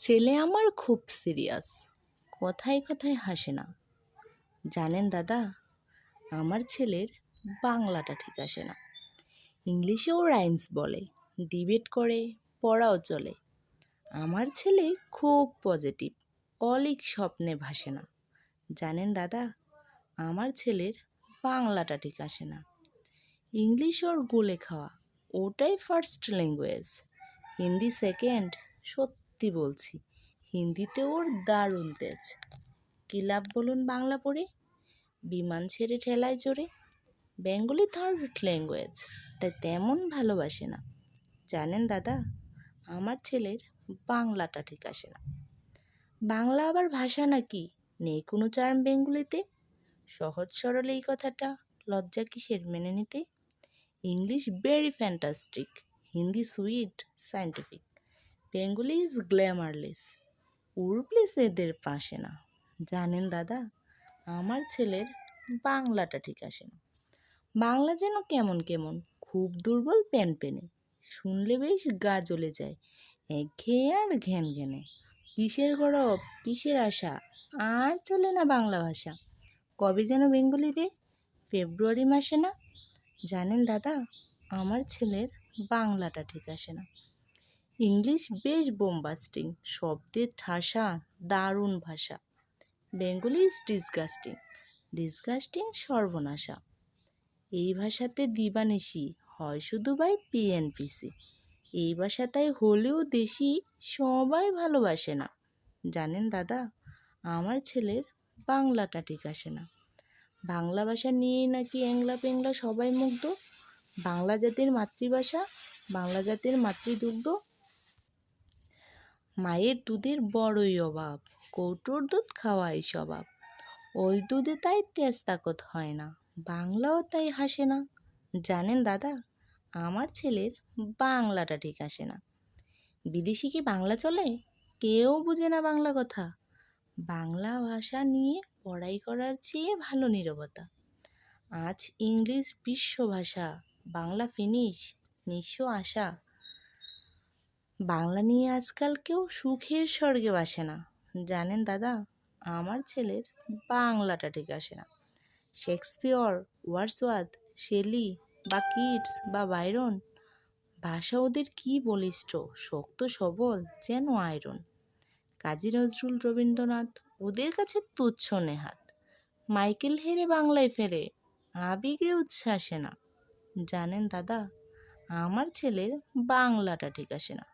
ছেলে আমার খুব সিরিয়াস, কথায় কথায় হাসে না। জানেন দাদা, আমার ছেলের বাংলাটা ঠিক আসে না। ইংলিশেও রাইমস বলে, ডিবেট করে, পড়াও চলে। আমার ছেলে খুব পজিটিভ, অলিক স্বপ্নে ভাসে না। জানেন দাদা, আমার ছেলের বাংলাটা ঠিক আসে না। ইংলিশ ওর গোলে খাওয়া, ওটাই ফার্স্ট ল্যাঙ্গুয়েজ। হিন্দি সেকেন্ড, সত্যি বলছি। হিন্দিতে ওর দারুণ তেজ। কী লাভ বলুন বাংলা পড়ে, বিমান ছেড়ে ঠেলায় জোরে। বেঙ্গলি থার্ড ল্যাঙ্গুয়েজ, তাই তেমন ভালোবাসে না। জানেন দাদা, আমার ছেলের বাংলাটা ঠিক আসে না। বাংলা আবার ভাষা নাকি, নেই কোনো চার্ম বেঙ্গলিতে। সহজ সরল এই কথাটা, লজ্জা কিসের মেনে নিতে। English very fantastic, Hindi sweet scientific, Bengali is glamourless, উর্বলিস এদের পাশে না। জানেন দাদা, আমার ছেলের বাংলাটা ঠিক আসে না। বাংলা যেন কেমন কেমন, খুব দুর্বল প্যানপেনে। শুনলে বেশ গা জ্বলে যায়, একঘেয়ে আর ঘ্যান ঘ্যানে। কিসের গরব, কিসের আশা, আর চলে না বাংলা ভাষা। কবে যেন বেঙ্গলি রে, ফেব্রুয়ারি মাসে না। জানেন দাদা, আমার ছেলের বাংলাটা ঠিক আসে না। ইংলিশ বেশ বোমবাস্টিং, শব্দের ঠাসা, দারুণ ভাষা। বেঙ্গলি ইজ ডিসগাস্টিং, ডিসগাস্টিং সর্বনাশা। এই ভাষাতে দিবানিশি হয় শুধু বাই পিএনপিসি। এই ভাষাটাই হলেও দেশি, সবাই ভালোবাসে না। জানেন দাদা, আমার ছেলের বাংলাটা ঠিক আসে না। বাংলা ভাষা নিয়েই নাকি এংলা পেংলা সবাই মুগ্ধ। বাংলা জাতির মাতৃভাষা, বাংলা জাতির মাতৃদুগ্ধ। মায়ের দুধের বড়ই অভাব, কৌটোর দুধ খাওয়াই স্বভাব। ওই দুধে তাই তেজ তাকত হয় না, বাংলাও তাই হাসে না। জানেন দাদা, আমার ছেলের বাংলাটা ঠিক আসে না। বিদেশি কি বাংলা চলে, কেউ বুঝে না বাংলা কথা। বাংলা ভাষা নিয়ে পড়াই করার চেয়ে ভালো নীরবতা। আজ ইংলিশ বিশ্বভাষা, বাংলা ফিনিশ নিঃস্ব আশা। বাংলা নিয়ে আজকাল কেউ সুখের স্বর্গে বাসে না। জানেন দাদা, আমার ছেলের বাংলাটা ঠিক আসে না। শেক্সপিয়র, ওয়ার্ডসওয়ার্থ, শেলি বা কিটস বা বাইরন, ভাষা ওদের কি বলিষ্ঠ, শক্ত সবল যেন আয়রন। কাজী নজরুল, রবীন্দ্রনাথ ওদের কাছে তুচ্ছ নেহাত। মাইকেল হেরে বাংলায় ফেরে, আবেগে উচ্ছ্বাসে না। জানেন দাদা, আমার ছেলের বাংলাটা ঠিক আসে না।